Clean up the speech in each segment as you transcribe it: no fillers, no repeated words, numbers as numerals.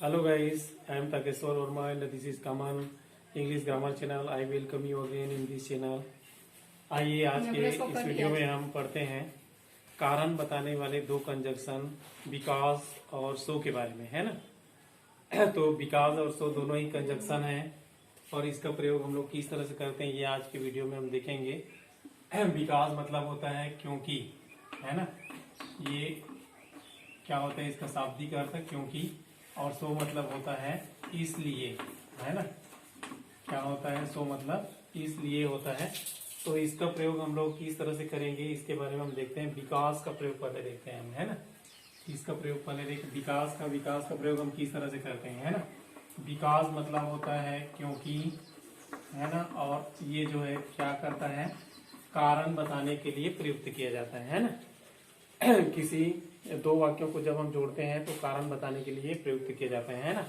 Hello guys, I am Takeshwar Verma and this is Kaman English Grammar Channel. I welcome you again in this channel. आइए आज के इस video में हम पढ़ते हैं कारण बताने वाले दो कंजक्शन बिकॉज और सो के बारे में, है ना। तो बिकॉज और सो दोनों ही कंजक्शन हैं और इसका प्रयोग हम लोग किस तरह से करते हैं ये आज के वीडियो में हम देखेंगे। बिकॉज मतलब होता है क्योंकि, है ना। ये क्या होता है, इसका शाब्दिक अर्थ है क्योंकि, और सो मतलब होता है इसलिए, है ना। क्या होता है, सो मतलब इसलिए होता है। तो इसका प्रयोग हम लोग किस तरह से करेंगे इसके बारे में हम देखते हैं। विकास का प्रयोग पहले देखते हैं हम, है ना। इसका प्रयोग पहले देखते, विकास का प्रयोग हम किस तरह से करते हैं, है ना। विकास मतलब होता है क्योंकि, है ना, और ये जो है क्या करता है, कारण बताने के लिए प्रयुक्त किया जाता है ना। किसी दो वाक्यों को जब हम जोड़ते हैं तो कारण बताने के लिए प्रयुक्त किए जाते हैं, है ना।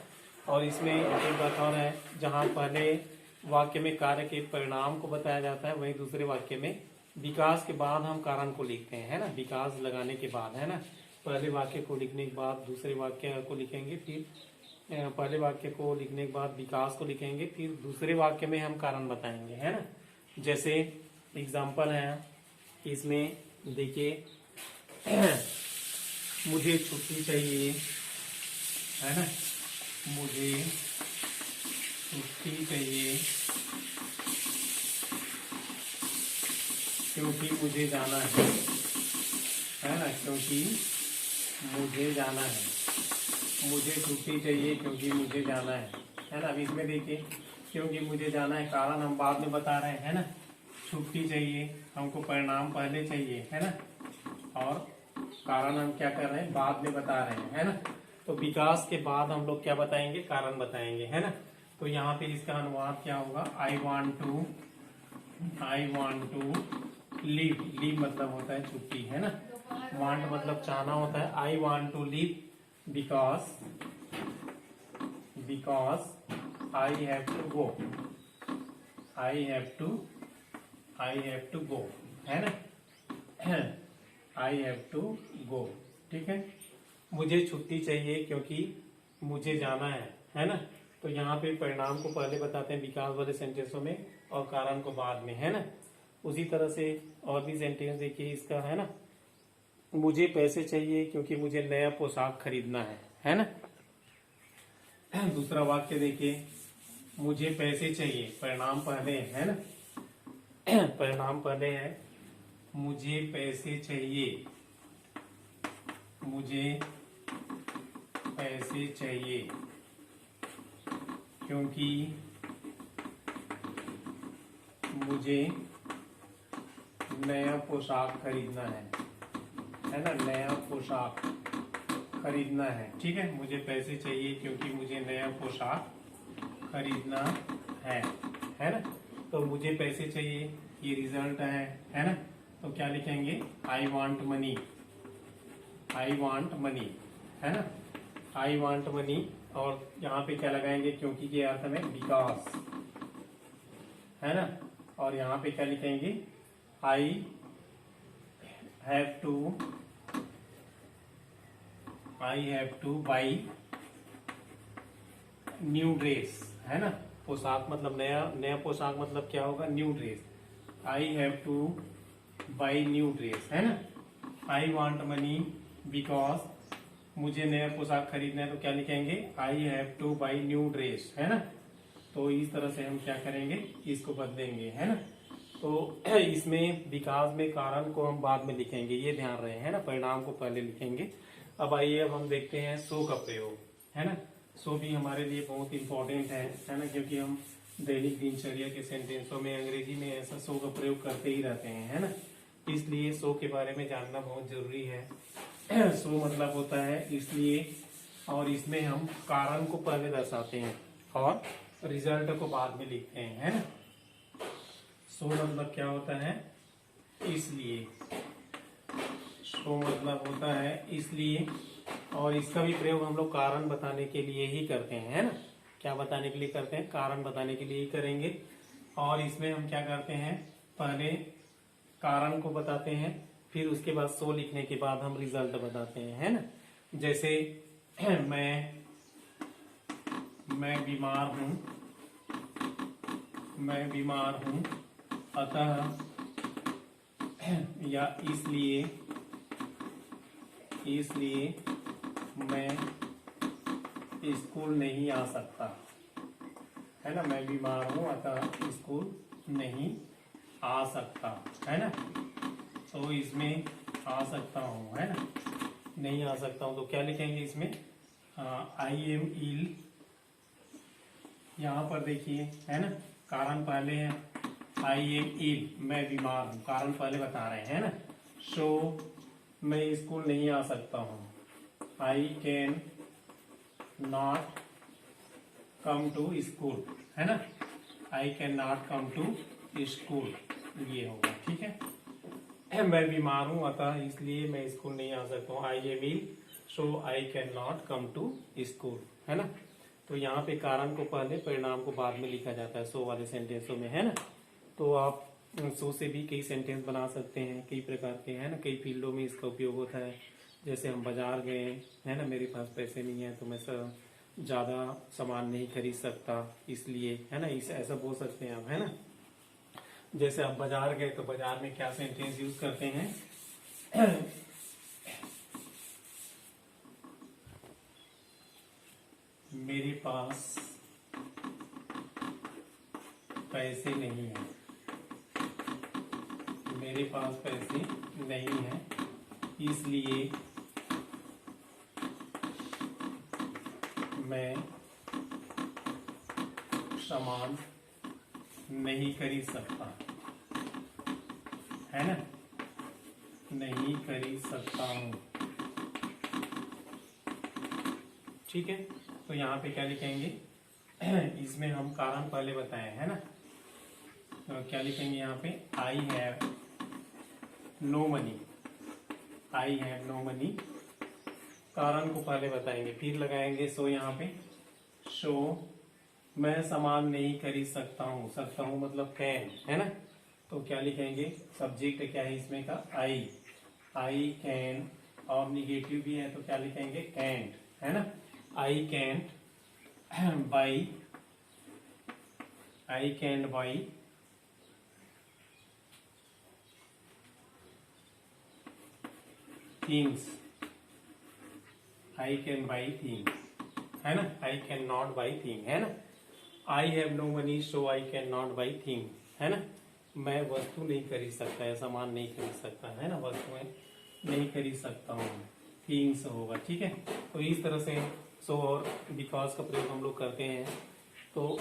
और इसमें एक बात और है, जहाँ पहले वाक्य में कार्य के परिणाम को बताया जाता है, वहीं दूसरे वाक्य में विकास के बाद हम कारण को लिखते हैं, है ना। विकास लगाने के बाद, है ना। पहले वाक्य को लिखने के बाद दूसरे वाक्य को लिखेंगे, फिर पहले वाक्य को लिखने के बाद विकास को लिखेंगे, फिर दूसरे वाक्य में हम कारण बताएंगे, है ना। जैसे एग्जाम्पल है इसमें, देखिए मुझे छुट्टी चाहिए, है ना। मुझे छुट्टी चाहिए क्योंकि मुझे जाना है ना। क्योंकि मुझे जाना है, मुझे छुट्टी चाहिए क्योंकि मुझे जाना है ना। अब इसमें देखिए क्योंकि मुझे जाना है, कारण हम बाद में बता रहे हैं, है ना। छुट्टी चाहिए हमको, परिणाम पहले चाहिए, है ना, और कारण हम क्या कर रहे हैं, बाद में बता रहे हैं, है ना। तो विकास के बाद हम लोग क्या बताएंगे, कारण बताएंगे, है ना। तो यहाँ पे इसका अनुवाद क्या होगा, I want to leave. Leave मतलब होता है छुट्टी, है ना। वांट मतलब चाहना होता है। I want to leave because I have to go. I have to go, है ना। आई हैव टू गो, ठीक है। मुझे छुट्टी चाहिए क्योंकि मुझे जाना है ना। तो यहाँ पे परिणाम को पहले बताते हैं विकास वाले सेंटेंसों में और कारण को बाद में, है ना। उसी तरह से और भी सेंटेंस देखिए इसका, है ना। मुझे पैसे चाहिए क्योंकि मुझे नया पोशाक खरीदना है ना। दूसरा वाक्य देखिए, मुझे पैसे चाहिए, परिणाम पहले है ना। परिणाम पहले है, मुझे पैसे चाहिए, मुझे पैसे चाहिए क्योंकि मुझे नया पोशाक खरीदना है ना। नया पोशाक खरीदना है, ठीक है। मुझे पैसे चाहिए क्योंकि मुझे नया पोशाक खरीदना है ना। तो मुझे पैसे चाहिए, ये रिजल्ट है ना। तो क्या लिखेंगे, आई वॉन्ट मनी, है ना। आई वॉन्ट मनी, और यहाँ पे क्या लगाएंगे, क्योंकि के अर्थ में बिकॉज, है ना। और यहाँ पे क्या लिखेंगे, आई have two by new dress, है ना। पोशाक मतलब नया पोशाक मतलब क्या होगा, new dress. I have two by new dress, है ना। आई वॉन्ट मनी बिकॉज मुझे नया पोशाक खरीदना है, तो क्या लिखेंगे, आई have two by new dress, है ना। तो इस तरह से हम क्या करेंगे, इसको बदलेंगे, है ना। तो इसमें विकास में कारण को हम बाद में लिखेंगे, ये ध्यान रहे, है ना। परिणाम को पहले लिखेंगे। अब आइए, अब हम देखते हैं सो का प्रयोग, है ना। सो भी हमारे लिए बहुत इंपॉर्टेंट है ना, क्योंकि हम दैनिक दिनचर्या के सेंटेंसों में अंग्रेजी में ऐसा सो का प्रयोग करते ही रहते हैं, है ना। इसलिए सो के बारे में जानना बहुत जरूरी है। सो मतलब होता है इसलिए, और इसमें हम कारण को पहले दर्शाते हैं और रिजल्ट को बाद में लिखते हैं, है ना। सो मतलब क्या होता है, इसलिए। सो मतलब होता है इसलिए, और इसका भी प्रयोग हम लोग कारण बताने के लिए ही करते हैं, है ना। क्या बताने के लिए करते हैं, कारण बताने के लिए ही करेंगे। और इसमें हम क्या करते हैं, पहले कारण को बताते हैं, फिर उसके बाद सो लिखने के बाद हम रिजल्ट बताते हैं, है ना। जैसे मैं मैं बीमार हूँ अतः या इसलिए मैं स्कूल नहीं आ सकता, है ना। मैं बीमार हूँ अतः स्कूल नहीं आ सकता, है ना। तो इसमें आ सकता हूँ, है ना, नहीं आ सकता हूँ तो क्या लिखेंगे इसमें, आई एम इल। यहाँ पर देखिए, है ना, कारण पहले है, आई एम इल, मैं बीमार हूँ, कारण पहले बता रहे हैं, है ना। सो मैं स्कूल नहीं आ सकता हूँ, I can not come to school, है ना, I can not come to school, ये होगा, ठीक है। मैं बीमार हूँ अतः इसलिए मैं स्कूल नहीं आ सकता हूँ, I am ill so I can not come to school, है ना। तो यहाँ पे कारण को पहले, परिणाम को बाद में लिखा जाता है सो वाले सेंटेंसों में, है ना। तो आप सो से भी कई सेंटेंस बना सकते हैं, कई प्रकार के, है ना, कई फील्डों में इसका उपयोग होता है। जैसे हम बाजार गए, है ना, मेरे पास पैसे नहीं है तो मैं ज्यादा सामान नहीं खरीद सकता इसलिए, है ना, इस ऐसा बोल सकते हैं आप, है ना। जैसे आप बाजार गए तो बाजार में क्या सेंटेंस यूज करते हैं, मेरे पास पैसे नहीं है, मेरे पास पैसे नहीं है इसलिए मैं सामान नहीं खरीद सकता, है ना, नहीं खरीद सकता हूँ, ठीक है। तो यहाँ पे क्या लिखेंगे, इसमें हम कारण पहले बताए, है ना। तो क्या लिखेंगे यहाँ पे, I have no money, I have no money, कारण को पहले बताएंगे फिर लगाएंगे सो यहाँ पे। सो मैं सामान नहीं खरीद सकता हूँ मतलब कैन, है ना। तो क्या लिखेंगे, सब्जेक्ट क्या है इसमें का, आई कैन, और निगेटिव भी है तो क्या लिखेंगे, कैंट, है ना। I can't buy things, I can buy things, है ना, I can not buy thing, है ना। I have no money so I can not buy thing, है ना। मैं वस्तु नहीं खरीद सकता है, सामान नहीं खरीद सकता, है ना, वस्तुएं नहीं खरीद सकता हूँ, थिंग्स होगा, ठीक है। तो इस तरह से सो और बिकॉज का प्रयोग हम लोग करते हैं। तो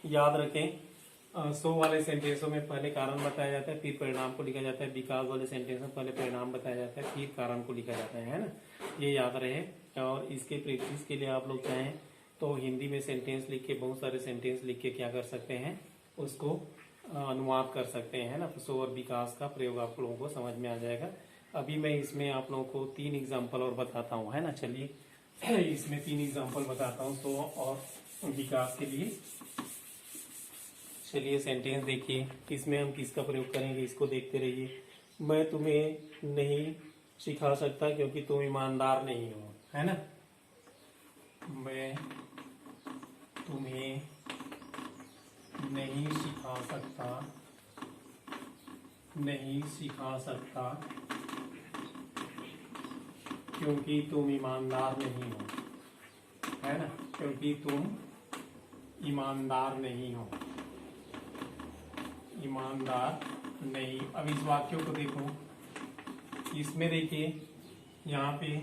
याद रखें, सो वाले सेंटेंसों में पहले कारण बताया जाता है फिर परिणाम को लिखा जाता है, बिकॉज वाले सेंटेंस में पहले परिणाम बताया जाता है फिर कारण को लिखा जाता है ना, ये याद रहे। और इसके प्रैक्टिस के लिए आप लोग चाहें तो हिंदी में सेंटेंस लिख के, बहुत सारे सेंटेंस लिख के क्या कर सकते हैं, उसको अनुवाद कर सकते हैं ना। तो सो और विकास का प्रयोग आप लोगों को समझ में आ जाएगा। अभी मैं इसमें आप लोगों को 3 एग्जाम्पल और बताता हूँ, है ना। चलिए इसमें 3 एग्जाम्पल बताता हूँ सो और विकास के लिए। चलिए सेंटेंस देखिए, इसमें हम किसका प्रयोग करेंगे इसको देखते रहिए। मैं तुम्हें नहीं सिखा सकता क्योंकि तुम ईमानदार नहीं हो, है ना। मैं तुम्हें नहीं सिखा सकता क्योंकि तुम ईमानदार नहीं हो, है ना, क्योंकि तुम ईमानदार नहीं हो, ईमानदार नहीं। अब इस वाक्यों को देखो, इसमें देखिए यहाँ पे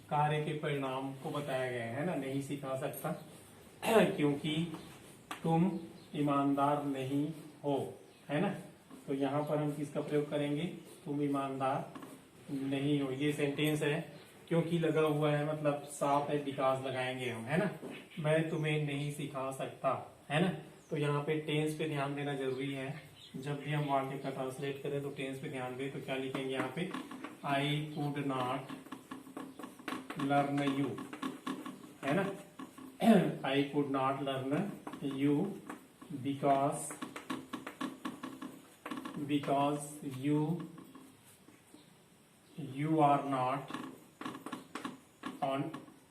कार्य के परिणाम को बताया गया है ना, नहीं सिखा सकता क्योंकि तुम ईमानदार नहीं हो, है ना। तो यहाँ पर हम किसका प्रयोग करेंगे, तुम ईमानदार नहीं हो। ये सेंटेंस है, क्योंकि लगा हुआ है मतलब साफ है, बिकॉज लगाएंगे हम, है ना। मैं तुम्हें नहीं सिखा सकता, है ना। तो यहाँ पे टेंस पे ध्यान देना जरूरी है। जब भी हम वाक्य का ट्रांसलेट करें तो टेंस पे ध्यान दें। तो क्या लिखेंगे यहाँ पे, I could not learn you, है ना। I could not learn you because you are not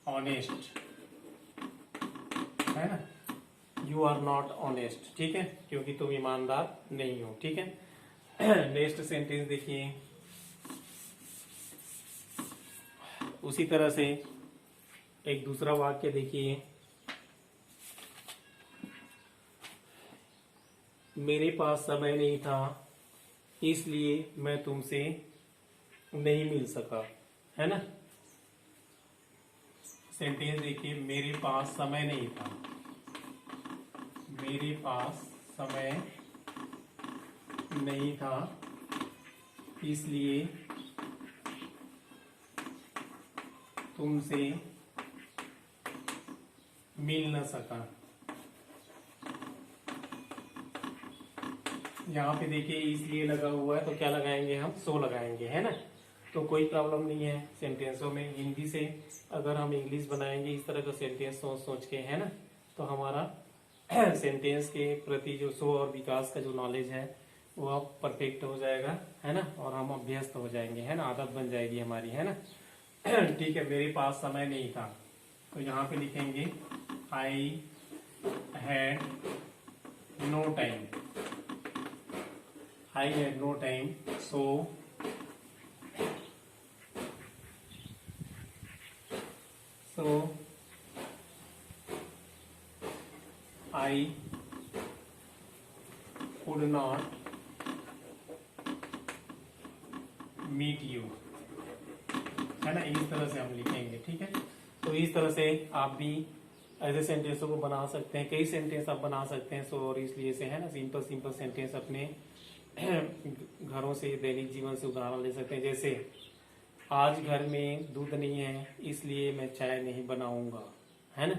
honest, है ना, यू आर नॉट ऑनेस्ट, ठीक है, क्योंकि तुम ईमानदार नहीं हो, ठीक है। नेक्स्ट सेंटेंस देखिए, उसी तरह से एक दूसरा वाक्य देखिए, मेरे पास समय नहीं था इसलिए मैं तुमसे नहीं मिल सका, है ना। सेंटेंस देखिए, मेरे पास समय नहीं था, मेरे पास समय नहीं था इसलिए तुमसे मिल न सका। यहाँ पे देखिए इसलिए लगा हुआ है तो क्या लगाएंगे हम, सो लगाएंगे, है ना। तो कोई प्रॉब्लम नहीं है सेंटेंसों में। हिंदी से अगर हम इंग्लिश बनाएंगे इस तरह का सेंटेंस सोच सोच के, है ना, तो हमारा सेंटेंस के प्रति जो सो और विकास का जो नॉलेज है वो अब परफेक्ट हो जाएगा, है ना, और हम अभ्यस्त हो जाएंगे, है ना, आदत बन जाएगी हमारी, है ना। ठीक है, मेरे पास समय नहीं था तो यहाँ पे लिखेंगे I had no time, I had no time, so I could not meet you, है ना, इस तरह से हम लिखेंगे, ठीक है। तो इस तरह से आप भी ऐसे सेंटेंसों को बना सकते हैं, कई सेंटेंस आप बना सकते हैं। सो और इसलिए से, है ना, सिंपल सिंपल सेंटेंस अपने घरों से, दैनिक जीवन से उदाहरण ले सकते हैं। जैसे आज घर में दूध नहीं है इसलिए मैं चाय नहीं बनाऊंगा, है ना,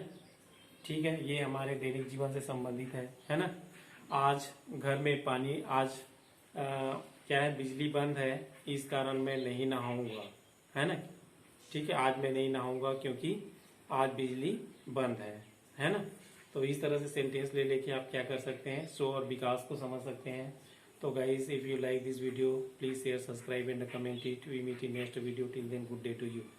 ठीक है, ये हमारे दैनिक जीवन से संबंधित है ना। आज घर में पानी, आज क्या है, बिजली बंद है इस कारण मैं नहीं नहाऊंगा, है ना, ठीक है, आज मैं नहीं नहाऊंगा क्योंकि आज बिजली बंद है ना। तो इस तरह से सेंटेंस ले लेके आप क्या कर सकते हैं, सो और विकास को समझ सकते हैं। So guys, if you like this video, please share, subscribe and comment it. We meet in next video. Till then, good day to you.